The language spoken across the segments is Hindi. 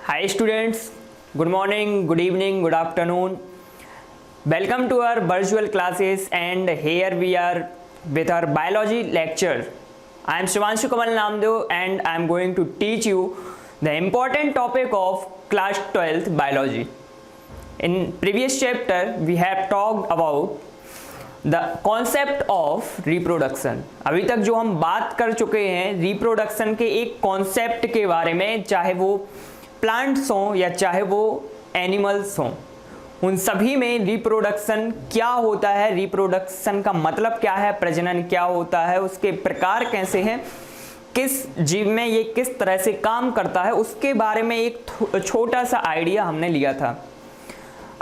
Hi students, good morning, good evening, good afternoon. Welcome to our virtual classes and here we are with our biology lecture. I am Shivanshu Kamal Namdev and I am going to teach you the important topic of class 12th biology. In previous chapter we have talked about the concept of reproduction. अभी तक जो हम बात कर चुके हैं रिप्रोडक्शन के एक कॉन्सेप्ट के बारे में, चाहे वो प्लांट्स हों या चाहे वो एनिमल्स हों, उन सभी में रिप्रोडक्शन क्या होता है, रिप्रोडक्शन का मतलब क्या है, प्रजनन क्या होता है, उसके प्रकार कैसे हैं, किस जीव में ये किस तरह से काम करता है, उसके बारे में एक छोटा सा आइडिया हमने लिया था।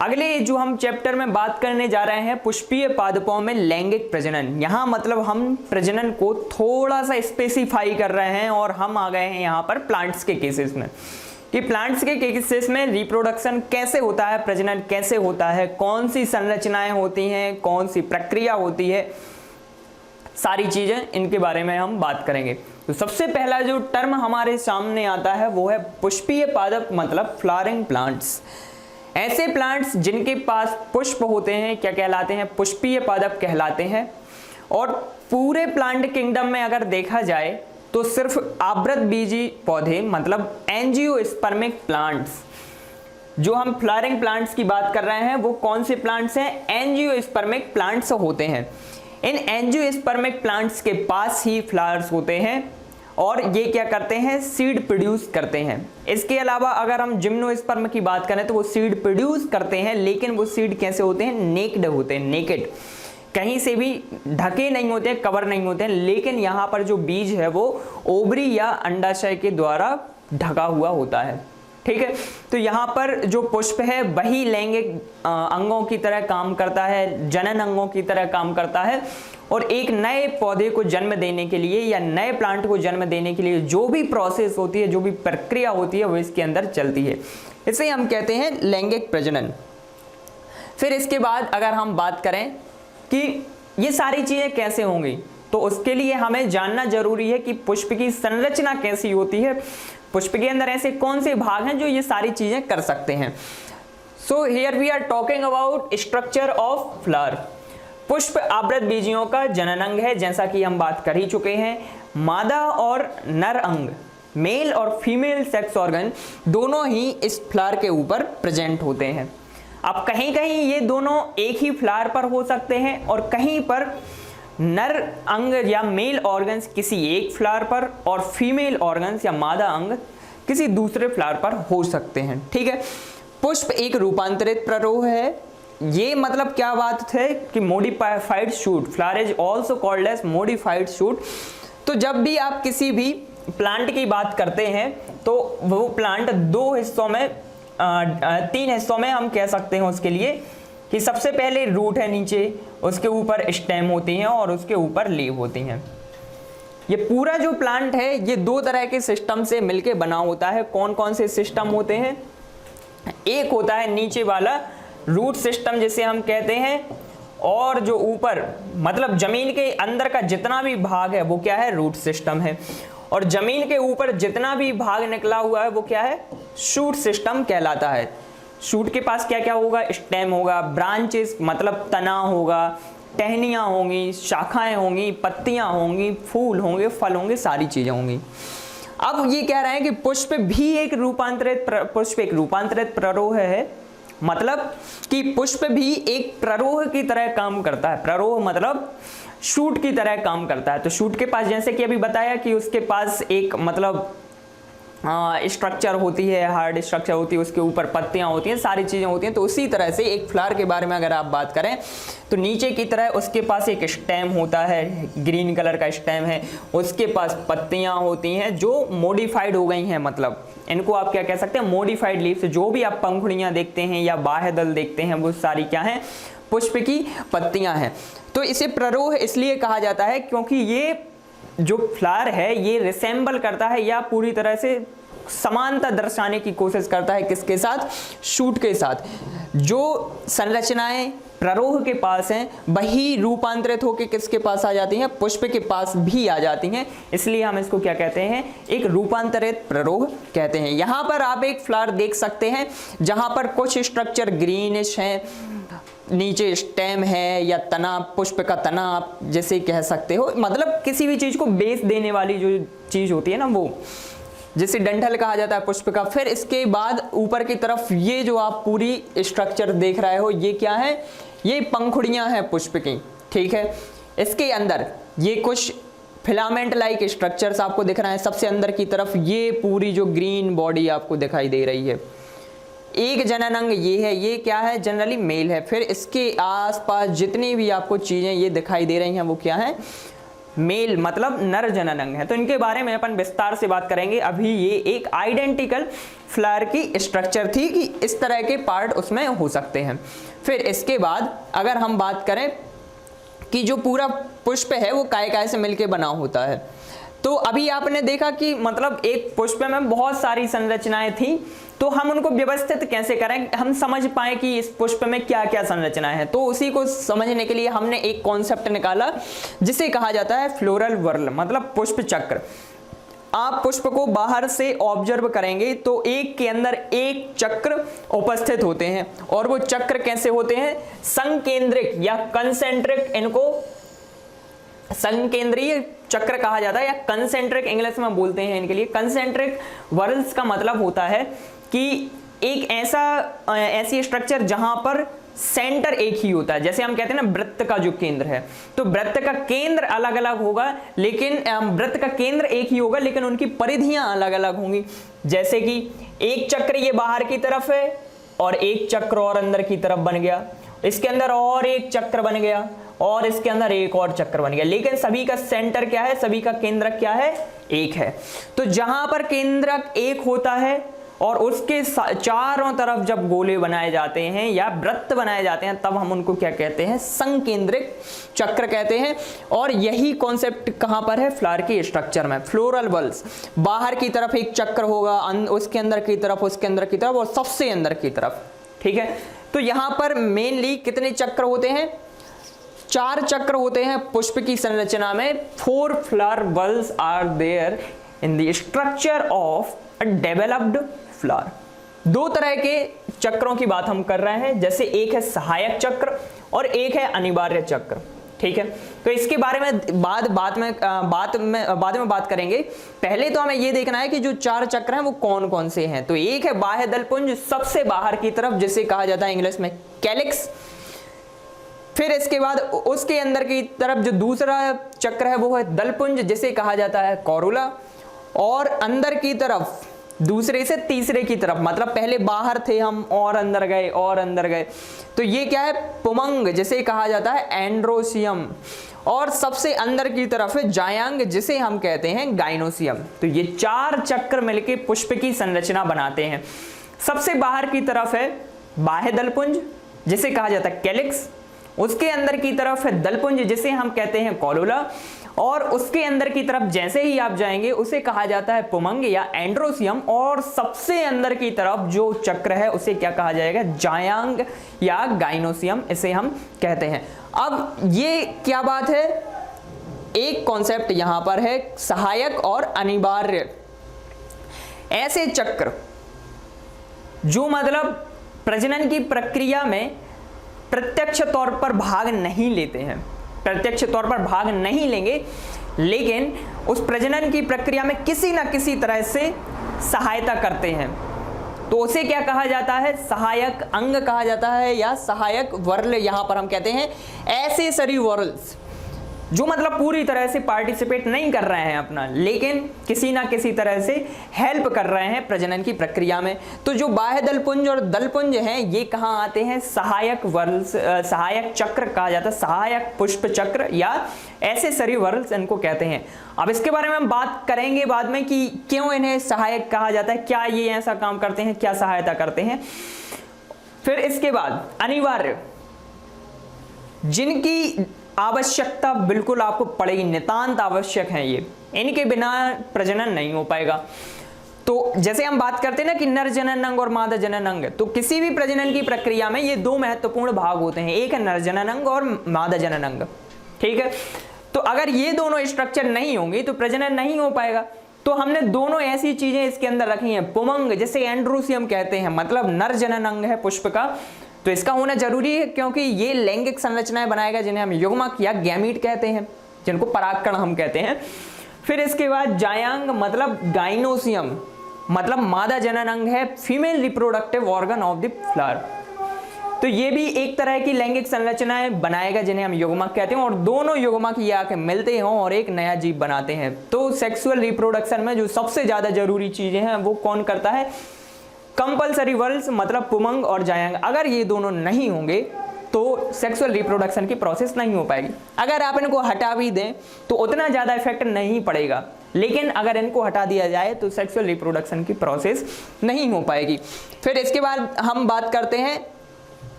अगले जो हम चैप्टर में बात करने जा रहे हैं पुष्पीय पादपों में लैंगिक प्रजनन। यहाँ मतलब हम प्रजनन को थोड़ा सा स्पेसिफाई कर रहे हैं और हम आ गए हैं यहाँ पर प्लांट्स के केसेस में कि प्लांट्स के केसेस में रिप्रोडक्शन कैसे होता है, प्रजनन कैसे होता है, कौन सी संरचनाएं होती हैं, कौन सी प्रक्रिया होती है, सारी चीज़ें इनके बारे में हम बात करेंगे। तो सबसे पहला जो टर्म हमारे सामने आता है वो है पुष्पीय पादप, मतलब फ्लावरिंग प्लांट्स। ऐसे प्लांट्स जिनके पास पुष्प होते हैं क्या कहलाते हैं, पुष्पीय पादप कहलाते हैं। और पूरे प्लांट किंगडम में अगर देखा जाए तो सिर्फ आवृत बीजी पौधे, मतलब एंजियोस्पर्मिक प्लांट्स, जो हम फ्लावरिंग प्लांट्स की बात कर रहे हैं वो कौन से प्लांट्स हैं, एंजियोस्पर्मिक प्लांट्स होते हैं। इन एंजियोस्पर्मिक प्लांट्स के पास ही फ्लावर्स होते हैं और ये क्या करते हैं, सीड प्रोड्यूस करते हैं। इसके अलावा अगर हम जिम्नोस्पर्म की बात करें तो वो सीड प्रोड्यूस करते हैं, लेकिन वो सीड कैसे होते हैं, नेक्ड होते हैं, नेकेड, कहीं से भी ढके नहीं होते हैं, कवर नहीं होते हैं, लेकिन यहाँ पर जो बीज है वो ओवरी या अंडाशय के द्वारा ढका हुआ होता है। ठीक है, तो यहाँ पर जो पुष्प है वही लैंगिक अंगों की तरह काम करता है, जनन अंगों की तरह काम करता है और एक नए पौधे को जन्म देने के लिए या नए प्लांट को जन्म देने के लिए जो भी प्रोसेस होती है, जो भी प्रक्रिया होती है वो इसके अंदर चलती है। इसे हम कहते हैं लैंगिक प्रजनन। फिर इसके बाद अगर हम बात करें कि ये सारी चीज़ें कैसे होंगी, तो उसके लिए हमें जानना जरूरी है कि पुष्प की संरचना कैसी होती है, पुष्प के अंदर ऐसे कौन से भाग हैं जो ये सारी चीजें कर सकते हैं। So here we are talking about structure of flower. पुष्प आवृत बीजियों का जनन अंग है, जैसा कि हम बात कर ही चुके हैं। मादा और नर अंग, मेल और फीमेल सेक्स ऑर्गन दोनों ही इस फ्लावर के ऊपर प्रेजेंट होते हैं। अब कहीं कहीं ये दोनों एक ही फ्लावर पर हो सकते हैं और कहीं पर नर अंग या मेल ऑर्गन्स किसी एक फ्लावर पर और फीमेल ऑर्गन्स या मादा अंग किसी दूसरे फ्लावर पर हो सकते हैं। ठीक है, पुष्प एक रूपांतरित प्ररोह है। ये मतलब क्या बात है कि modified shoot, flower is also called as modified shoot. तो जब भी आप किसी भी प्लांट की बात करते हैं तो वो प्लांट दो हिस्सों में, तीन हिस्सों में हम कह सकते हैं उसके लिए कि सबसे पहले रूट है नीचे, उसके ऊपर स्टेम होती हैं और उसके ऊपर लीव होती हैं। ये पूरा जो प्लांट है ये दो तरह के सिस्टम से मिलके बना होता है। कौन कौन से सिस्टम होते हैं, एक होता है नीचे वाला रूट सिस्टम जिसे हम कहते हैं, और जो ऊपर मतलब जमीन के अंदर का जितना भी भाग है वो क्या है, रूट सिस्टम है। और जमीन के ऊपर जितना भी भाग निकला हुआ है वो क्या है, शूट सिस्टम कहलाता है। शूट के पास क्या क्या होगा, स्टेम होगा, ब्रांचेस मतलब तना होगा, टहनियाँ होंगी, शाखाएं होंगी, पत्तियां होंगी, फूल होंगे, फल होंगे, सारी चीजें होंगी। अब ये कह रहे हैं कि पुष्प एक रूपांतरित प्ररोह है, मतलब कि पुष्प भी एक प्ररोह की तरह काम करता है। प्ररोह मतलब शूट की तरह काम करता है। तो शूट के पास जैसे कि अभी बताया कि उसके पास एक मतलब स्ट्रक्चर होती है, हार्ड स्ट्रक्चर होती है, उसके ऊपर पत्तियां होती हैं, सारी चीज़ें होती हैं। तो उसी तरह से एक फ्लावर के बारे में अगर आप बात करें तो नीचे की तरह उसके पास एक स्टेम होता है, ग्रीन कलर का स्टेम है, उसके पास पत्तियां होती हैं जो मॉडिफाइड हो गई हैं, मतलब इनको आप क्या कह सकते हैं, मॉडिफाइड लीव्स। जो भी आप पंखुड़ियाँ देखते हैं या बाह्य दल देखते हैं वो सारी क्या हैं, पुष्प की पत्तियाँ हैं। तो इसे प्ररोह इसलिए कहा जाता है क्योंकि ये जो फ्लावर है ये रिसेंबल करता है या पूरी तरह से समानता दर्शाने की कोशिश करता है, किसके साथ? शूट के साथ। जो संरचनाएं प्ररोह के पास हैं वही रूपांतरित होकर किसके पास आ जाती हैं? पुष्प के पास भी आ जाती हैं, इसलिए हम इसको क्या कहते हैं? एक रूपांतरित प्ररोह कहते हैं। यहां पर आप एक फ्लावर देख सकते हैं जहां पर कुछ स्ट्रक्चर ग्रीनिश है, नीचे स्टेम है या तना, पुष्प का तना आप जैसे कह सकते हो, मतलब किसी भी चीज को बेस देने वाली जो चीज होती है ना, वो जिसे डंठल कहा जाता है पुष्प का। फिर इसके बाद ऊपर की तरफ ये जो आप पूरी स्ट्रक्चर देख रहे हो, ये क्या है? ये पंखुड़ियां हैं पुष्प की, ठीक है। इसके अंदर ये कुछ फिलामेंट लाइक स्ट्रक्चर्स आपको दिख रहे हैं। सबसे अंदर की तरफ ये पूरी जो ग्रीन बॉडी आपको दिखाई दे रही है, एक जननांग ये है, ये क्या है? जनरली मेल है। फिर इसके आसपास जितनी भी आपको चीजें ये दिखाई दे रही हैं वो क्या है? मेल, मतलब नर जननांग है। तो इनके बारे में अपन विस्तार से बात करेंगे। अभी ये एक आइडेंटिकल फ्लावर की स्ट्रक्चर थी कि इस तरह के पार्ट उसमें हो सकते हैं। फिर इसके बाद अगर हम बात करें कि जो पूरा पुष्प है वो काय से मिलके बना होता है, तो अभी आपने देखा कि मतलब एक पुष्प में बहुत सारी संरचनाएं थी, तो हम उनको व्यवस्थित कैसे करें, हम समझ पाए कि इस पुष्प में क्या क्या संरचनाएं हैं। तो उसी को समझने के लिए हमने एक कॉन्सेप्ट निकाला जिसे कहा जाता है फ्लोरल व्हर्ल, मतलब पुष्प चक्र। आप पुष्प को बाहर से ऑब्जर्व करेंगे तो एक के अंदर एक चक्र उपस्थित होते हैं, और वो चक्र कैसे होते हैं? संकेंद्रिक या कंसेंट्रिक, इनको संकेंद्रीय चक्र कहा जाता है या कंसेंट्रिक इंग्लिश में बोलते हैं इनके लिए। कंसेंट्रिक व्हर्ल्स का मतलब होता है कि एक ऐसी स्ट्रक्चर जहां पर सेंटर एक ही होता है। जैसे हम कहते हैं ना वृत्त का जो केंद्र है, तो वृत्त का केंद्र अलग अलग होगा, लेकिन वृत्त का केंद्र एक ही होगा लेकिन उनकी परिधियां अलग अलग होंगी। जैसे कि एक चक्र ये बाहर की तरफ है और एक चक्र और अंदर की तरफ बन गया, इसके अंदर और एक चक्र बन गया और इसके अंदर एक और चक्र बन गया, लेकिन सभी का सेंटर क्या है? सभी का केंद्रक क्या है? एक है। तो जहां पर केंद्रक एक होता है और उसके चारों तरफ जब गोले बनाए जाते हैं या वृत्त बनाए जाते हैं, तब हम उनको क्या कहते हैं? संकेंद्रिक चक्र कहते हैं। और यही कॉन्सेप्ट कहां पर है? फ्लावर की स्ट्रक्चर में, फ्लोरल व्हर्ल्स। बाहर की तरफ एक चक्र होगा, उसके अंदर की तरफ, उसके अंदर की तरफ और सबसे अंदर की तरफ, ठीक है। तो यहां पर मेनली कितने चक्र होते हैं? 4 चक्र होते हैं पुष्प की संरचना में। 4 flower whorls are there in the structure of a developed flower. 2 तरह के चक्रों की बात हम कर रहे हैं, जैसे एक है सहायक चक्र और एक है अनिवार्य चक्र, ठीक है। तो इसके बारे में बाद में बात करेंगे। पहले तो हमें ये देखना है कि जो 4 चक्र हैं वो कौन कौन से हैं। तो एक है बाह्य दलपुंज, सबसे बाहर की तरफ, जिसे कहा जाता है इंग्लिश में कैलिक्स। फिर इसके बाद उसके अंदर की तरफ जो दूसरा चक्र है वो है दलपुंज, जिसे कहा जाता है कोरोला। और अंदर की तरफ दूसरे से तीसरे की तरफ, मतलब पहले बाहर थे हम और अंदर गए और अंदर गए, तो ये क्या है? पुमंग, जिसे कहा जाता है एंड्रोसियम। और सबसे अंदर की तरफ है जायांग, जिसे हम कहते हैं गाइनोसियम। तो ये 4 चक्र मिलके पुष्प की संरचना बनाते हैं। सबसे बाहर की तरफ है बाह्य दलपुंज, जिसे कहा जाता है कैलिक्स। उसके अंदर की तरफ है दलपुंज, जिसे हम कहते हैं कोलोला। और उसके अंदर की तरफ जैसे ही आप जाएंगे उसे कहा जाता है पुमंग या एंड्रोसियम। और सबसे अंदर की तरफ जो चक्र है उसे क्या कहा जाएगा? जायांग या गाइनोसियम, इसे हम कहते हैं। अब ये क्या बात है? एक कॉन्सेप्ट यहां पर है सहायक और अनिवार्य। ऐसे चक्र जो मतलब प्रजनन की प्रक्रिया में प्रत्यक्ष तौर पर भाग नहीं लेते हैं, प्रत्यक्ष तौर पर भाग नहीं लेंगे, लेकिन उस प्रजनन की प्रक्रिया में किसी ना किसी तरह से सहायता करते हैं, तो उसे क्या कहा जाता है? सहायक अंग कहा जाता है या सहायक व्हर्ल। यहां पर हम कहते हैं एक्सेसरी व्हर्ल्स, जो मतलब पूरी तरह से पार्टिसिपेट नहीं कर रहे हैं अपना, लेकिन किसी ना किसी तरह से हेल्प कर रहे हैं प्रजनन की प्रक्रिया में। तो जो बाह्य दलपुंज और दलपुंज हैं, ये कहाँ आते हैं? सहायक व्हर्ल्स, सहायक चक्र कहा जाता है, सहायक पुष्प चक्र या एक्सेसरी व्हर्ल्स इनको कहते हैं। अब इसके बारे में हम बात करेंगे बाद में कि क्यों इन्हें सहायक कहा जाता है, क्या ये ऐसा काम करते हैं, क्या सहायता करते हैं। फिर इसके बाद अनिवार्य, जिनकी आवश्यकता बिल्कुल आपको पड़ेगी, नितांत आवश्यक है ये, इनके बिना प्रजनन नहीं हो पाएगा। तो जैसे हम बात करते हैं ना कि नर जनन अंग और मादा जनन अंग, तो किसी भी प्रजनन की प्रक्रिया में ये दो महत्वपूर्ण भाग होते हैं, एक है नर जनन अंग और मादा जनन अंग, ठीक है। तो अगर ये दोनों स्ट्रक्चर नहीं होंगे तो प्रजनन नहीं हो पाएगा। तो हमने दोनों ऐसी चीजें इसके अंदर रखी हैं, पुमंग जिसे एंड्रोसियम कहते हैं, मतलब नर जनन अंग है पुष्प का, तो इसका होना जरूरी है क्योंकि ये लैंगिक संरचनाएं बनाएगा जिन्हें हम युग्मक या गैमीट कहते हैं, जिनको परागकण हम कहते हैं। फिर इसके बाद जायांग मतलब गाइनोसियम, मतलब मादा जनन अंग है, female reproductive organ of the flower. तो ये भी एक तरह की लैंगिक संरचनाएं बनाएगा जिन्हें हम युग्मक कहते हैं, और दोनों युग्मक ये आके मिलते हैं और एक नया जीव बनाते हैं। तो सेक्सुअल रिप्रोडक्शन में जो सबसे ज्यादा जरूरी चीजें हैं वो कौन करता है? कंपल्सरी वर्ल्स मतलब पुमंग और जायांग। अगर ये दोनों नहीं होंगे तो सेक्सुअल रिप्रोडक्शन की प्रोसेस नहीं हो पाएगी। अगर आप इनको हटा भी दें तो उतना ज़्यादा इफेक्ट नहीं पड़ेगा, लेकिन अगर इनको हटा दिया जाए तो सेक्सुअल रिप्रोडक्शन की प्रोसेस नहीं हो पाएगी। फिर इसके बाद हम बात करते हैं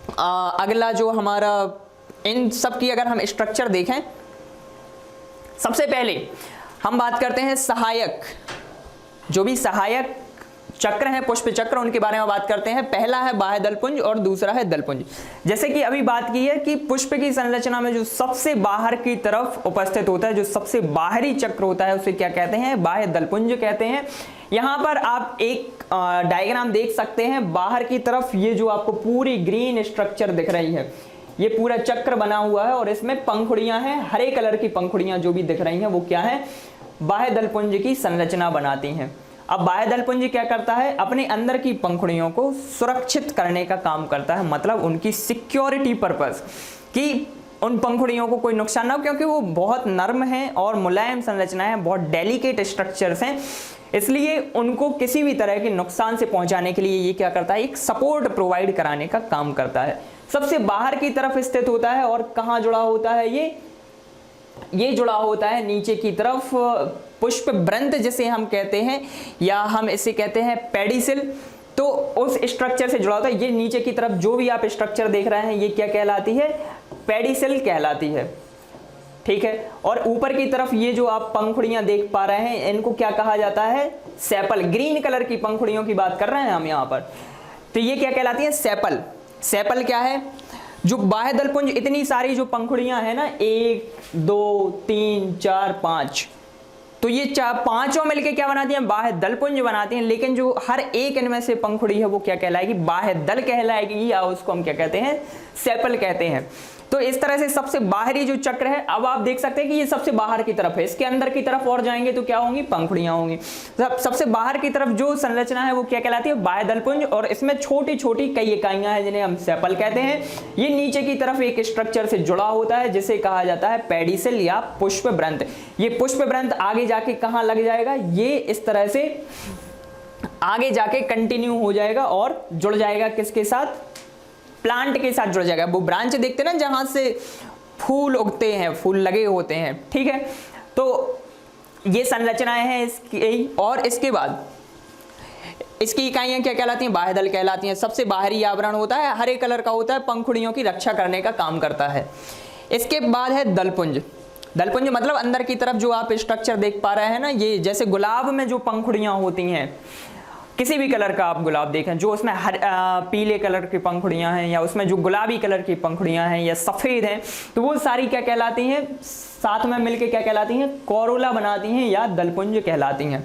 अगला जो हमारा, इन सब की अगर हम स्ट्रक्चर देखें, सबसे पहले हम बात करते हैं सहायक, जो भी सहायक चक्र हैं, पुष्प चक्र, उनके बारे में बात करते हैं। पहला है बाह्य दलपुंज और दूसरा है दलपुंज। जैसे कि अभी बात की है कि पुष्प की संरचना में जो सबसे बाहर की तरफ उपस्थित होता है, जो सबसे बाहरी चक्र होता है, उसे क्या कहते हैं? बाह्य दलपुंज कहते हैं। यहाँ पर आप एक डायग्राम देख सकते हैं, बाहर की तरफ ये जो आपको पूरी ग्रीन स्ट्रक्चर दिख रही है, ये पूरा चक्र बना हुआ है और इसमें पंखुड़ियां हैं, हरे कलर की पंखुड़ियां जो भी दिख रही हैं वो क्या है? बाह्य दलपुंज की संरचना बनाती हैं। अब बाह्य दलपुंज क्या करता है? अपने अंदर की पंखुड़ियों को सुरक्षित करने का काम करता है, मतलब उनकी सिक्योरिटी पर्पस, कि उन पंखुड़ियों को कोई नुकसान ना हो, क्योंकि वो बहुत नर्म हैं और मुलायम संरचनाएं हैं, बहुत डेलिकेट स्ट्रक्चर्स हैं, इसलिए उनको किसी भी तरह के नुकसान से पहुंचाने के लिए ये क्या करता है? एक सपोर्ट प्रोवाइड कराने का काम करता है। सबसे बाहर की तरफ स्थित होता है और कहाँ जुड़ा होता है? ये जुड़ा होता है नीचे की तरफ पुष्प ब्रंत जिसे हम कहते हैं, या हम इसे कहते हैं पेडिसिल, तो उस स्ट्रक्चर से जुड़ा होता है। ये नीचे की तरफ जो भी आप स्ट्रक्चर देख रहे हैं ये क्या कहलाती है? पेडिसिल कहलाती है, ठीक है। और ऊपर की तरफ ये जो आप पंखुड़ियां देख पा रहे हैं इनको क्या कहा जाता है? सेपल। ग्रीन कलर की पंखुड़ियों की बात कर रहे हैं हम यहाँ पर, तो ये क्या कहलाती है? सेपल। सेपल क्या है? जो बाह्य दलपुंज, इतनी सारी जो पंखुड़ियां हैं ना, 1 2 3 4 5, तो ये पांचों मिलके क्या बनाती हैं? बाह्य दलपुंज बनाती हैं। लेकिन जो हर एक इनमें से पंखुड़ी है वो क्या कहलाएगी? बाह्य दल कहलाएगी, या उसको हम क्या कहते हैं? सेपल कहते हैं। तो इस तरह से सबसे बाहरी जो चक्र है, अब आप देख सकते हैं कि ये सबसे बाहर की तरफ है, इसके अंदर की तरफ और जाएंगे तो क्या होंगी? पंखुड़ियां होंगी। सबसे बाहर की तरफ जो संरचना है वो क्या कहलाती है? बाह्य दलपुंज, और इसमें छोटी छोटी कई इकाइयां हैं जिन्हें हम सेपल कहते हैं। ये नीचे की तरफ एक स्ट्रक्चर से जुड़ा होता है जिसे कहा जाता है पेडिसिल या पुष्प ब्रंत। ये पुष्प ब्रंत आगे जाके कहाँ लग जाएगा? ये इस तरह से आगे जाके कंटिन्यू हो जाएगा और जुड़ जाएगा किसके साथ? प्लांट के साथ जुड़ जाएगा। वो ब्रांच देखते हैं ना जहां से फूल उगते हैं, फूल लगे होते हैं, ठीक है। तो ये संरचनाएं हैं इसकी, और इसके बाद इसकी इकाइयां क्या कहलाती हैं? बाह्य दल कहलाती हैं। सबसे बाहरी आवरण होता है, हरे कलर का होता है, पंखुड़ियों की रक्षा करने का काम करता है। इसके बाद है दलपुंज। दलपुंज मतलब अंदर की तरफ जो आप स्ट्रक्चर देख पा रहे हैं ना, ये जैसे गुलाब में जो पंखुड़ियां होती हैं, किसी भी कलर का आप गुलाब देखें, जो उसमें पीले कलर की पंखुड़ियां हैं, या उसमें जो गुलाबी कलर की पंखुड़ियां हैं या सफ़ेद हैं, तो वो सारी क्या कहलाती हैं? साथ में मिलके क्या कहलाती हैं? कोरोला बनाती हैं या दलपुंज कहलाती हैं।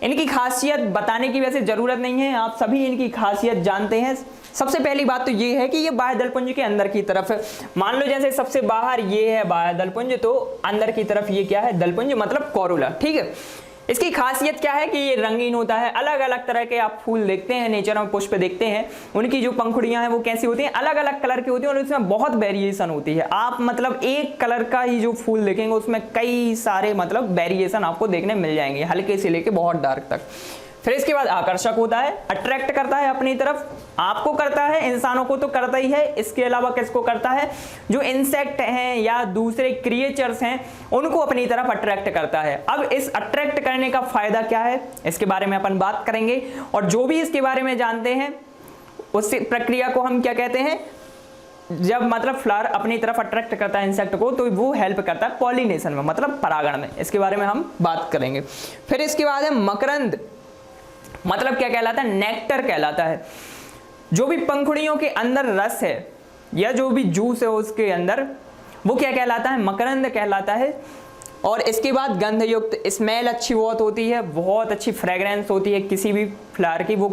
इनकी खासियत बताने की वैसे ज़रूरत नहीं है, आप सभी इनकी खासियत जानते हैं। सबसे पहली बात तो ये है कि ये बाह्य दलपुंज के अंदर की तरफ है। मान लो जैसे सबसे बाहर ये है बाह्य दलपुंज, तो अंदर की तरफ ये क्या है? दलपुंज मतलब कोरोला, ठीक है। इसकी खासियत क्या है कि ये रंगीन होता है। अलग अलग तरह के आप फूल देखते हैं, नेचर में पुष्प देखते हैं, उनकी जो पंखुड़ियां हैं वो कैसी होती हैं? अलग अलग कलर की होती हैं, और उसमें बहुत वेरिएशन होती है। आप मतलब एक कलर का ही जो फूल देखेंगे उसमें कई सारे मतलब वेरिएशन आपको देखने मिल जाएंगे, हल्के से लेके बहुत डार्क तक। फिर इसके बाद आकर्षक होता है, अट्रैक्ट करता है अपनी तरफ, आपको करता है, इंसानों को तो करता ही है, इसके अलावा किसको करता है? जो इंसेक्ट हैं या दूसरे क्रिएचर्स हैं उनको अपनी तरफ अट्रैक्ट करता है। अब इस अट्रैक्ट करने का फायदा क्या है, इसके बारे में अपन बात करेंगे, और जो भी इसके बारे में जानते हैं उस प्रक्रिया को हम क्या कहते हैं? जब मतलब फ्लावर अपनी तरफ अट्रैक्ट करता है इंसेक्ट को, तो वो हेल्प करता है पॉलिनेशन में, मतलब परागण में। इसके बारे में हम बात करेंगे। फिर इसके बाद है मकरंद। मतलब क्या कहलाता है, नेक्टर कहलाता है। जो भी पंखुड़ियों के अंदर रस है या जो भी जूस है उसके अंदर, वो क्या कहलाता है, मकरंद कहलाता है। और इसके बाद गंधयुक्त, स्मेल अच्छी बहुत होती है, बहुत अच्छी फ्रेग्रेंस होती है किसी भी फ्लावर की। वो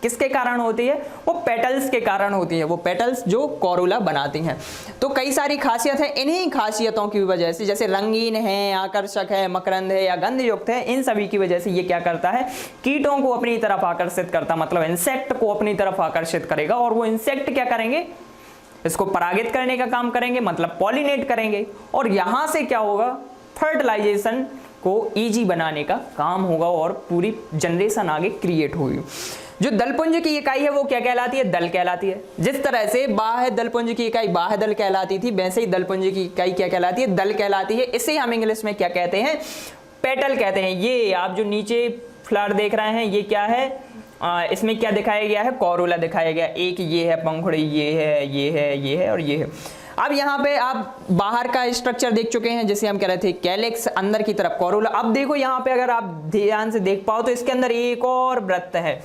किसके कारण होती है, वो पेटल्स के कारण होती है, वो पेटल्स जो कोरोला बनाती हैं। तो कई सारी खासियत है, इन्हीं खासियतों की वजह से, जैसे रंगीन है, आकर्षक है, मकरंद है या गंधयुक्त है, इन सभी की वजह से ये क्या करता है, कीटों को अपनी तरफ आकर्षित करता, मतलब इंसेक्ट को अपनी तरफ आकर्षित करेगा। और वो इंसेक्ट क्या करेंगे, इसको परागित करने का काम करेंगे, मतलब पॉलिनेट करेंगे। और यहां से क्या होगा, फर्टिलाइजेशन को इजी बनाने का काम होगा और पूरी जनरेशन आगे क्रिएट होगी। जो दलपुंज की इकाई है वो क्या कहलाती है, दल कहलाती है। जिस तरह से बाह्य दलपुंज की इकाई बाह्य दल कहलाती थी, वैसे ही दलपुंज की इकाई क्या कहलाती है, दल कहलाती है। इसे हम इंग्लिश में क्या कहते हैं, पेटल कहते हैं। ये आप जो नीचे फ्लावर देख रहे हैं ये क्या है, इसमें क्या दिखाया गया है, कोरोला दिखाया गया। एक ये है पंखुड़ी, ये है, ये है, ये है और ये है। अब यहाँ पे आप बाहर का स्ट्रक्चर देख चुके हैं, जैसे हम कह रहे थे कैलिक्स, अंदर की तरफ कोरोला। अब देखो यहाँ पे अगर आप ध्यान से देख पाओ तो इसके अंदर एक और वृत्त है।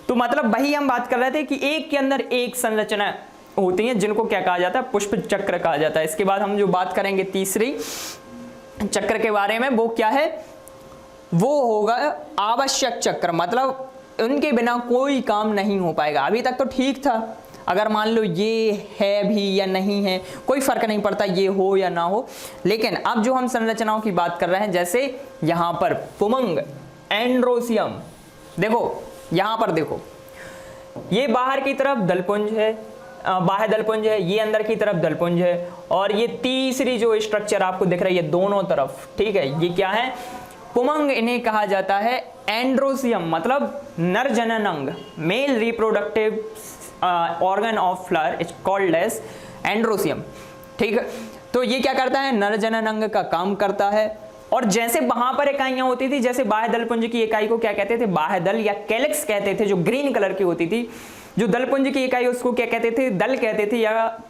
तो मतलब वही हम बात कर रहे थे कि एक के अंदर एक संरचना होती है जिनको क्या कहा जाता है, पुष्प चक्र कहा जाता है। इसके बाद हम जो बात करेंगे तीसरी चक्र के बारे में, वो क्या है, वो होगा आवश्यक चक्र। मतलब उनके बिना कोई काम नहीं हो पाएगा। अभी तक तो ठीक था, अगर मान लो ये है भी या नहीं है कोई फर्क नहीं पड़ता, ये हो या ना हो। लेकिन अब जो हम संरचनाओं की बात कर रहे हैं, जैसे यहां पर पुमंग, एंड्रोसियम, देखो यहां पर देखो, ये बाहर की तरफ दलपुंज है, बाह्य दलपुंज है, ये अंदर की तरफ दलपुंज है। और ये तीसरी जो स्ट्रक्चर आपको दिख रही है दोनों तरफ, ठीक है, ये क्या है, पुमंग। इन्हें कहा जाता है एंड्रोसियम, मतलब नर जनन अंग, male reproductive organ of flower is called as androecium. ठीक है, तो ये क्या करता है, नर जनन अंग का काम करता है। और जैसे वहां पर इकाइयां होती थी, जैसे बाह्य दलपुंज की इकाई को क्या कहते थे, बाह्य दल या कैलिक्स कहते थे, जो ग्रीन कलर की होती थी। जो दलपुंज की इकाई उसको क्या कहते थे, दल कहते थे या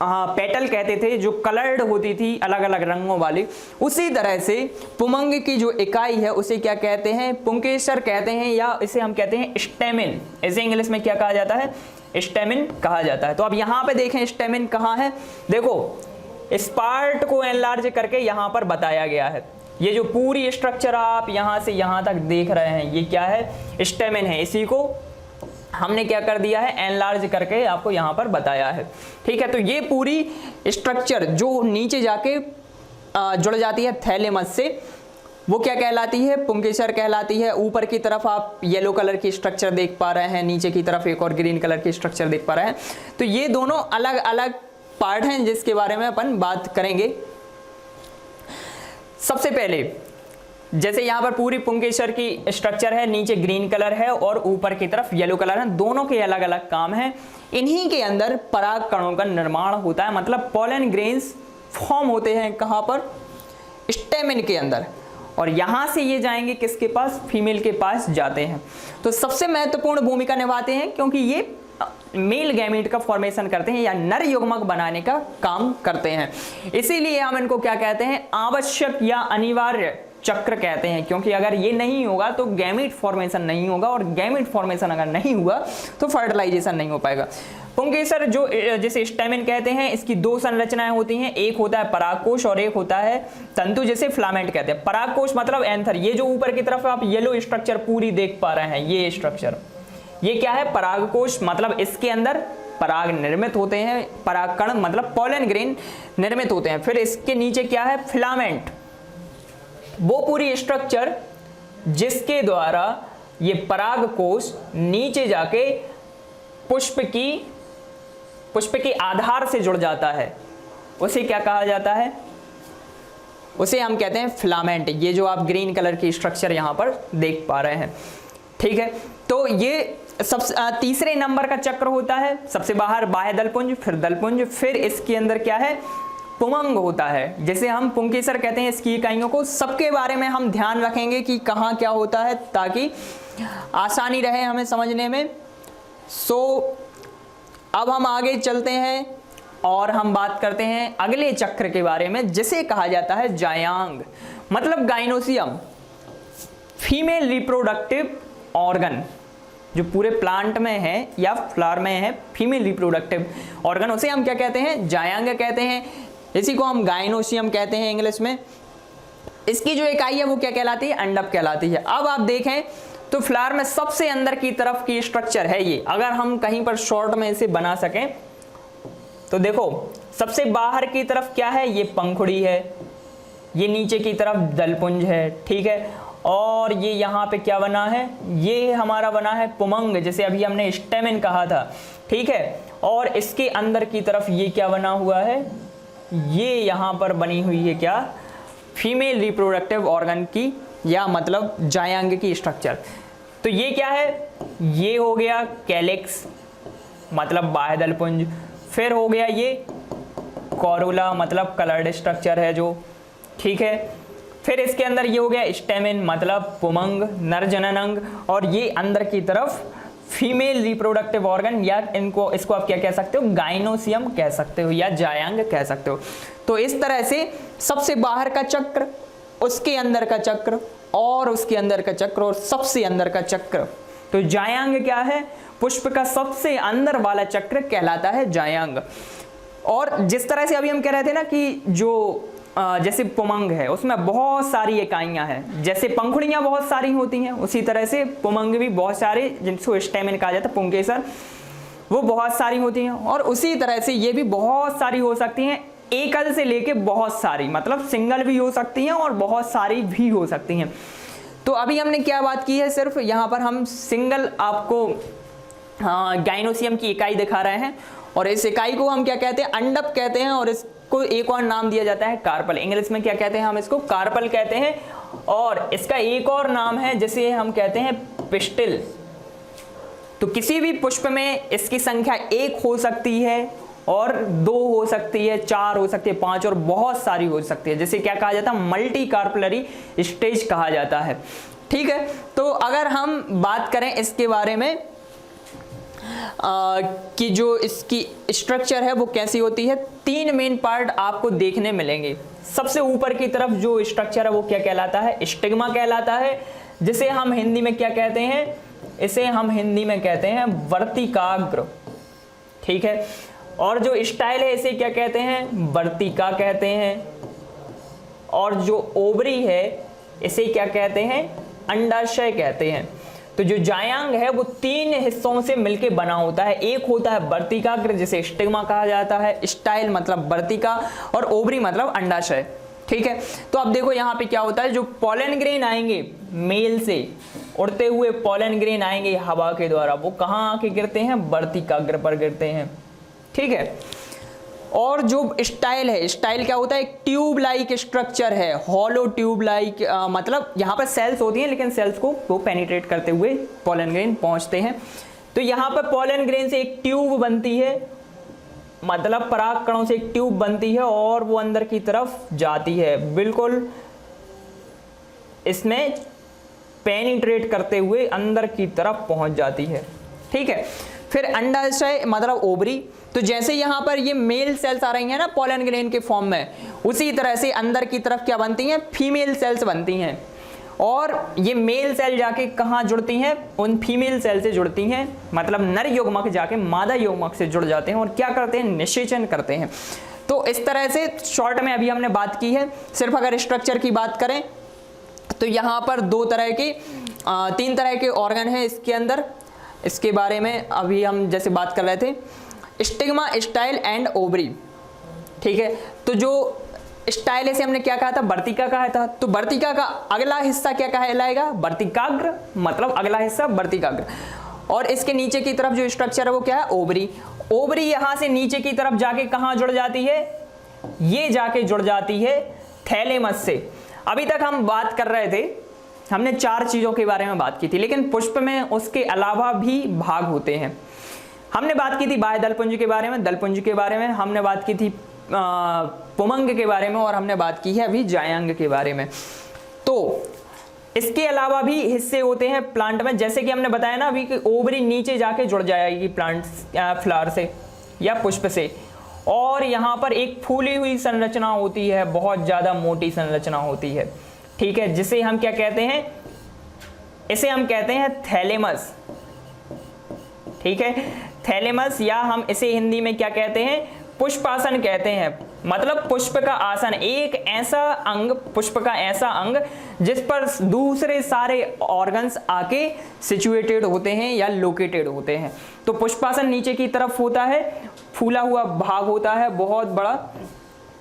पेटल कहते थे, जो कलर्ड होती थी अलग अलग रंगों वाली। उसी तरह से पुमंग की जो इकाई है उसे क्या कहते हैं, पुंकेसर कहते हैं, या इसे हम कहते हैं स्टेमिन। इसे इंग्लिश में क्या कहा जाता है, स्टेमिन कहा जाता है। तो अब यहाँ पे देखें स्टेमिन कहाँ है, देखो इस पार्ट को एनलार्ज करके यहाँ पर बताया गया है। ये जो पूरी स्ट्रक्चर आप यहाँ से यहाँ तक देख रहे हैं ये क्या है, स्टेमिन है। इसी को हमने क्या कर दिया है, एनलार्ज करके आपको यहाँ पर बताया है। ठीक है, तो ये पूरी स्ट्रक्चर जो नीचे जाके जुड़ जाती है थैलेमस से, वो क्या कहलाती है, पुंकेसर कहलाती है। ऊपर की तरफ आप येलो कलर की स्ट्रक्चर देख पा रहे हैं, नीचे की तरफ एक और ग्रीन कलर की स्ट्रक्चर देख पा रहे हैं। तो ये दोनों अलग अलग पार्ट हैं जिसके बारे में अपन बात करेंगे। सबसे पहले जैसे यहाँ पर पूरी पुंकेसर की स्ट्रक्चर है, नीचे ग्रीन कलर है और ऊपर की तरफ येलो कलर है, दोनों के अलग अलग काम है। इन्हीं के अंदर पराग कणों का निर्माण होता है, मतलब पोलन ग्रेन्स फॉर्म होते हैं कहाँ पर, स्टेमिन के अंदर। और यहां से ये जाएंगे किसके पास, फीमेल के पास जाते हैं। तो सबसे महत्वपूर्ण भूमिका निभाते हैं क्योंकि ये मेल गैमीट का फॉर्मेशन करते हैं या नर युग्मक बनाने का काम करते हैं। इसीलिए हम इनको क्या कहते हैं, आवश्यक या अनिवार्य चक्र कहते हैं, क्योंकि अगर ये नहीं होगा तो गैमीट फॉर्मेशन नहीं होगा, और गैमीट फॉर्मेशन अगर नहीं हुआ तो फर्टिलाइजेशन नहीं हो पाएगा। पुंकेसर जो जिसे स्टेमिन कहते हैं, इसकी दो संरचनाएं होती हैं, एक होता है परागकोश और एक होता है तंतु, जिसे फिलामेंट कहते हैं। परागकोश मतलब एंथर, ये जो ऊपर की तरफ आप येलो स्ट्रक्चर पूरी देख पा रहे हैं, ये स्ट्रक्चर, ये क्या है, परागकोश, मतलब इसके अंदर पराग निर्मित होते हैं, परागकण मतलब पोलन ग्रेन निर्मित होते हैं। फिर इसके नीचे क्या है, फिलामेंट, वो पूरी स्ट्रक्चर जिसके द्वारा ये परागकोश नीचे जाके पुष्प के आधार से जुड़ जाता है, उसे क्या कहा जाता है, उसे हम कहते हैं फिलामेंट। ये जो आप ग्रीन कलर की स्ट्रक्चर यहां पर देख पा रहे हैं। ठीक है, तो ये तीसरे नंबर का चक्र होता है। सबसे बाहर बाह्य दलपुंज, फिर दलपुंज, फिर इसके अंदर क्या है, पुमंग होता है, जिसे हम पुंकेसर कहते हैं। इसकी इकाइयों को सबके बारे में हम ध्यान रखेंगे कि कहाँ क्या होता है, ताकि आसानी रहे हमें समझने में। अब हम आगे चलते हैं और हम बात करते हैं अगले चक्र के बारे में, जिसे कहा जाता है जायांग, मतलब गाइनोसियम, फीमेल रिप्रोडक्टिव ऑर्गन जो पूरे प्लांट में है या फ्लावर में है, फीमेल रिप्रोडक्टिव ऑर्गन, उसे हम क्या कहते हैं, जायांग कहते हैं। इसी को हम गाइनोसियम कहते हैं इंग्लिश में। इसकी जो इकाई है वो क्या कहलाती है, अंडक कहलाती है। अब आप देखें तो फ्लावर में सबसे अंदर की तरफ की स्ट्रक्चर है ये, अगर हम कहीं पर शॉर्ट में इसे बना सकें तो देखो सबसे बाहर की तरफ क्या है, ये पंखुड़ी है, ये नीचे की तरफ दलपुंज है, ठीक है। और ये यहाँ पे क्या बना है, ये हमारा बना है पुमंग, जैसे अभी हमने स्टेमेन कहा था, ठीक है। और इसके अंदर की तरफ ये क्या बना हुआ है, ये यहाँ पर बनी हुई है क्या, फीमेल रिप्रोडक्टिव ऑर्गन की या मतलब जायांग की स्ट्रक्चर। तो ये क्या है, ये हो गया कैलिक्स मतलब बाह्य दलपुंज, फिर हो गया ये कोरोला मतलब कलर्ड स्ट्रक्चर है जो, ठीक है। फिर इसके अंदर ये हो गया स्टेमेन मतलब पुमंग नर जनन अंग, और ये अंदर की तरफ फीमेल रिप्रोडक्टिव ऑर्गन या इसको आप क्या कह सकते हो, गाइनोसियम कह सकते हो या जायांग कह सकते हो। तो इस तरह से सबसे बाहर का चक्र, उसके अंदर का चक्र और उसके अंदर का चक्र और सबसे अंदर का चक्र, तो जायांग क्या है, पुष्प का सबसे अंदर वाला चक्र कहलाता है जायांग। और जिस तरह से अभी हम कह रहे थे ना कि जो जैसे पुमंग है उसमें बहुत सारी इकाइयां हैं, जैसे पंखुड़ियां बहुत सारी होती हैं, उसी तरह से पुमंग भी बहुत सारे, जिनको स्टेमेन कहा जाता है पुंकेसर, वो बहुत सारी होती हैं। और उसी तरह से ये भी बहुत सारी हो सकती हैं, एकल से लेके बहुत सारी, मतलब सिंगल भी हो सकती हैं और बहुत सारी भी हो सकती हैं। तो अभी हमने क्या बात की है, सिर्फ यहाँ पर हम सिंगल आपको गाइनोसियम की इकाई दिखा रहे हैं, और इस इकाई को हम क्या कहते हैं, अंडक कहते हैं, और इसको एक और नाम दिया जाता है कार्पल। इंग्लिश में क्या कहते हैं, हम इसको कार्पल कहते हैं। और इसका एक और नाम है जिसे हम कहते हैं पिस्टिल। तो किसी भी पुष्प में इसकी संख्या 1 हो सकती है और 2 हो सकती है, 4 हो सकती है, 5 और बहुत सारी हो सकती है, जिसे क्या कहा जाता है, मल्टी कार्पलरी स्टेज कहा जाता है, ठीक है। तो अगर हम बात करें इसके बारे में कि जो इसकी स्ट्रक्चर है वो कैसी होती है, 3 मेन पार्ट आपको देखने मिलेंगे। सबसे ऊपर की तरफ जो स्ट्रक्चर है वो क्या कहलाता है, स्टिग्मा कहलाता है, जिसे हम हिंदी में क्या कहते हैं, इसे हम हिंदी में कहते हैं वर्तिकाग्र, ठीक है। और जो स्टाइल है इसे क्या कहते हैं, वर्तिका कहते हैं। और जो ओवरी है इसे क्या कहते हैं, अंडाशय कहते हैं। तो जो जायांग है वो 3 हिस्सों से मिलके बना होता है। एक होता है वर्तिकाग्र जिसे स्टिग्मा कहा जाता है, स्टाइल मतलब वर्तिका, और ओवरी मतलब अंडाशय, ठीक है। तो अब देखो यहाँ पे क्या होता है, जो पॉलन ग्रेन आएंगे मेल से उड़ते हुए पॉलन ग्रेन आएंगे हवा के द्वारा, वो कहाँ आके गिरते हैं, वर्तिकाग्र पर गिरते हैं, ठीक है। और जो स्टाइल है, स्टाइल क्या होता है, एक ट्यूब लाइक स्ट्रक्चर है, हॉलो ट्यूब लाइक, मतलब यहाँ पर सेल्स होती हैं लेकिन सेल्स को वो पेनिट्रेट करते हुए पॉलन ग्रेन पहुंचते हैं। तो यहाँ पर पॉलन ग्रेन से एक ट्यूब बनती है, मतलब पराग कणों से एक ट्यूब बनती है और वो अंदर की तरफ जाती है, बिल्कुल इसमें पेनिट्रेट करते हुए अंदर की तरफ पहुंच जाती है, ठीक है। फिर अंडाशय मतलब ओवरी, तो जैसे यहाँ पर ये मेल सेल्स आ रही हैं ना पॉलन ग्रेन के फॉर्म में, उसी तरह से अंदर की तरफ क्या बनती हैं, फीमेल सेल्स बनती हैं। और ये मेल सेल जाके कहाँ जुड़ती हैं, उन फीमेल सेल से जुड़ती हैं, मतलब नर युग्मक जाके मादा युग्मक से जुड़ जाते हैं और क्या करते हैं, निषेचन करते हैं। तो इस तरह से शॉर्ट में अभी हमने बात की है। सिर्फ अगर स्ट्रक्चर की बात करें तो यहाँ पर 3 तरह के ऑर्गन हैं इसके अंदर। इसके बारे में अभी हम जैसे बात कर रहे थे, स्टिग्मा, स्टाइल एंड ओवरी, ठीक है। तो जो स्टाइल है से हमने क्या कहा था, वर्तिका कहा था। तो वर्तिका का अगला हिस्सा क्या कहलाएगा, वर्तिकाग्र, मतलब अगला हिस्सा वर्तिकाग्र। और इसके नीचे की तरफ जो स्ट्रक्चर है वो क्या है, ओवरी। ओवरी यहाँ से नीचे की तरफ जाके कहाँ जुड़ जाती है, ये जाके जुड़ जाती है थैलेमस से। अभी तक हम बात कर रहे थे, हमने 4 चीजों के बारे में बात की थी, लेकिन पुष्प में उसके अलावा भी भाग होते हैं। हमने बात की थी बाह्य दलपुंज के बारे में, दलपुंज के बारे में, हमने बात की थी पुमंग के बारे में, और हमने बात की है अभी जायांग के बारे में। तो इसके अलावा भी हिस्से होते हैं प्लांट में, जैसे कि हमने बताया ना अभी कि ओवरी नीचे जाके जुड़ जाएगी प्लांट फ्लावर से या पुष्प से, और यहाँ पर एक फूली हुई संरचना होती है, बहुत ज़्यादा मोटी संरचना होती है, ठीक है, जिसे हम क्या कहते हैं, इसे हम कहते हैं थैलेमस, ठीक है, थैलेमस, या हम इसे हिंदी में क्या कहते हैं, पुष्पासन कहते हैं। मतलब पुष्प का आसन, एक ऐसा अंग, पुष्प का ऐसा अंग जिस पर दूसरे सारे ऑर्गन्स आके सिचुएटेड होते हैं या लोकेटेड होते हैं। तो पुष्पासन नीचे की तरफ होता है, फूला हुआ भाग होता है बहुत बड़ा,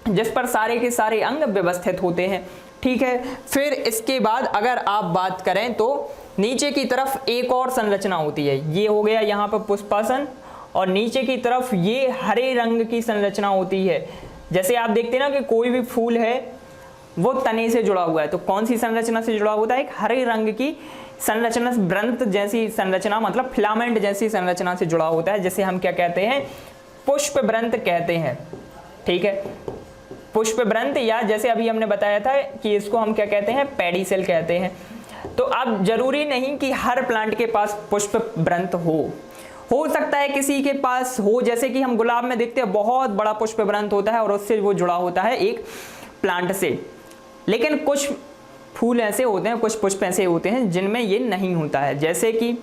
जिस पर सारे के सारे अंग व्यवस्थित होते हैं, ठीक है। फिर इसके बाद अगर आप बात करें तो नीचे की तरफ एक और संरचना होती है, ये हो गया यहाँ पर पुष्पासन, और नीचे की तरफ ये हरे रंग की संरचना होती है। जैसे आप देखते हैं ना कि कोई भी फूल है वो तने से जुड़ा हुआ है, तो कौन सी संरचना से जुड़ा होता है, एक हरे रंग की संरचना, व्रंत जैसी संरचना, मतलब फिलामेंट जैसी संरचना से जुड़ा होता है, जिसे हम क्या कहते हैं, पुष्प व्रंत कहते हैं, ठीक है, पुष्प व्रंत, या जैसे अभी हमने बताया था कि इसको हम क्या कहते हैं, पेडिसेल कहते हैं। तो अब जरूरी नहीं कि हर प्लांट के पास पुष्प व्रंत हो सकता है किसी के पास हो, जैसे कि हम गुलाब में देखते हैं बहुत बड़ा पुष्प व्रंत होता है और उससे वो जुड़ा होता है एक प्लांट से। लेकिन कुछ फूल ऐसे होते हैं, कुछ पुष्प ऐसे होते हैं जिनमें ये नहीं होता है। जैसे कि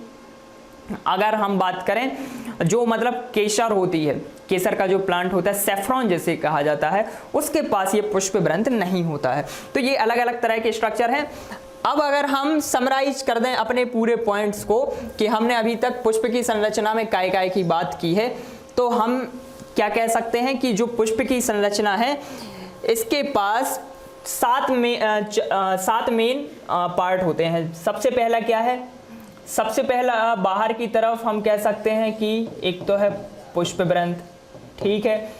अगर हम बात करें जो मतलब केसर होती है, केसर का जो प्लांट होता है, सेफ्रॉन जिसे कहा जाता है, उसके पास ये पुष्प व्रंत नहीं होता है। तो ये अलग अलग तरह के स्ट्रक्चर हैं। अब अगर हम समराइज कर दें अपने पूरे पॉइंट्स को कि हमने अभी तक पुष्प की संरचना में काय काय की बात की है, तो हम क्या कह सकते हैं कि जो पुष्प की संरचना है इसके पास 7 मेन पार्ट होते हैं। सबसे पहला क्या है, सबसे पहला बाहर की तरफ हम कह सकते हैं कि एक तो है पुष्प व्रंत, ठीक है,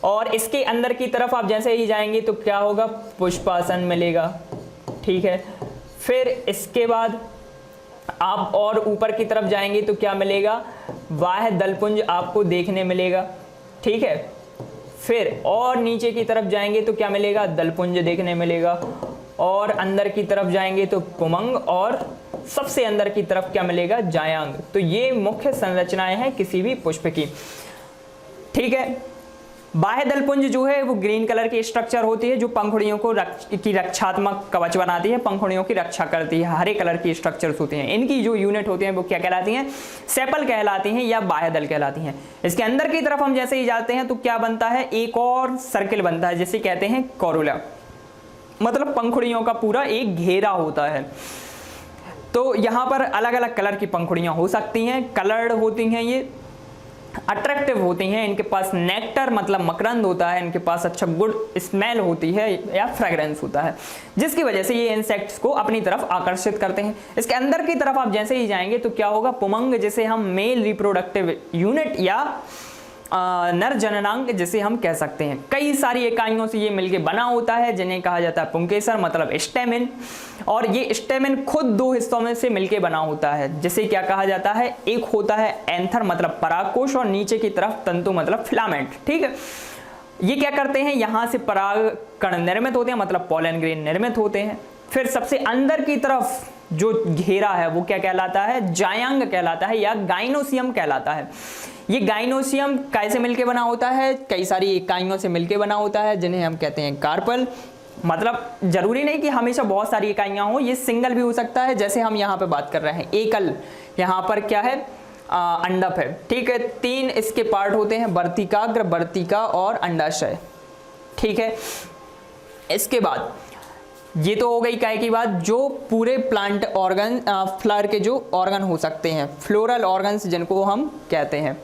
और इसके अंदर की तरफ आप जैसे ही जाएंगे तो क्या होगा, पुष्पासन मिलेगा, ठीक है। फिर इसके बाद आप और ऊपर की तरफ जाएंगे तो क्या मिलेगा, बाह्य दलपुंज आपको देखने मिलेगा, ठीक है। फिर और नीचे की तरफ जाएंगे तो क्या मिलेगा, दलपुंज देखने मिलेगा, और अंदर की तरफ जाएंगे तो पुमंग, और सबसे अंदर की तरफ क्या मिलेगा, जायांग। तो ये मुख्य संरचनाएं हैं किसी भी पुष्प की, ठीक है। बाह्य दलपुंज जो है वो ग्रीन कलर की स्ट्रक्चर होती है जो पंखुड़ियों को की रक्षात्मक कवच बनाती है, पंखुड़ियों की रक्षा करती है। हरे कलर की स्ट्रक्चर्स होती हैं, इनकी जो यूनिट होती हैं वो क्या कहलाती हैं, सेपल कहलाती हैं या बाह्य दल कहलाती हैं। इसके अंदर की तरफ हम जैसे ही जाते हैं तो क्या बनता है, एक और सर्किल बनता है जिसे कहते हैं कोरोला, मतलब पंखुड़ियों का पूरा एक घेरा होता है। तो यहाँ पर अलग अलग कलर की पंखुड़ियाँ हो सकती हैं, कलर्ड होती हैं, ये अट्रैक्टिव होती हैं, इनके पास नेक्टर मतलब मकरंद होता है, इनके पास अच्छा गुड स्मेल होती है या फ्रेग्रेंस होता है, जिसकी वजह से ये इंसेक्ट्स को अपनी तरफ आकर्षित करते हैं। इसके अंदर की तरफ आप जैसे ही जाएंगे तो क्या होगा, पुमंग जिसे हम मेल रिप्रोडक्टिव यूनिट या नर जननांग जिसे हम कह सकते हैं। कई सारी इकाइयों से ये मिलके बना होता है जिन्हें कहा जाता है पुंकेसर मतलब स्टेमिन, और ये स्टेमिन खुद 2 हिस्सों में से मिलके बना होता है जिसे क्या कहा जाता है, एक होता है एंथर मतलब परागकोश और नीचे की तरफ तंतु मतलब फिलामेंट, ठीक है। ये क्या करते हैं, यहाँ से पराग कण निर्मित होते हैं मतलब पॉलन ग्रेन निर्मित होते हैं। फिर सबसे अंदर की तरफ जो घेरा है वो क्या कहलाता है, जायांग कहलाता है या गाइनोसियम कहलाता है। ये गाइनोसियम कैसे मिलके बना होता है, कई सारी इकाइयों से मिलके बना होता है जिन्हें हम कहते हैं कार्पल। मतलब जरूरी नहीं कि हमेशा बहुत सारी इकाइयां हो, ये सिंगल भी हो सकता है, जैसे हम यहाँ पे बात कर रहे हैं एकल। यहाँ पर क्या है, अंडप है, ठीक है। 3 इसके पार्ट होते हैं, वर्तिकाग्र, वर्तिका और अंडाशय, ठीक है। इसके बाद ये तो हो गई काय की बात, जो पूरे प्लांट ऑर्गन फ्लावर के जो ऑर्गन हो सकते हैं, फ्लोरल ऑर्गन्स जिनको हम कहते हैं।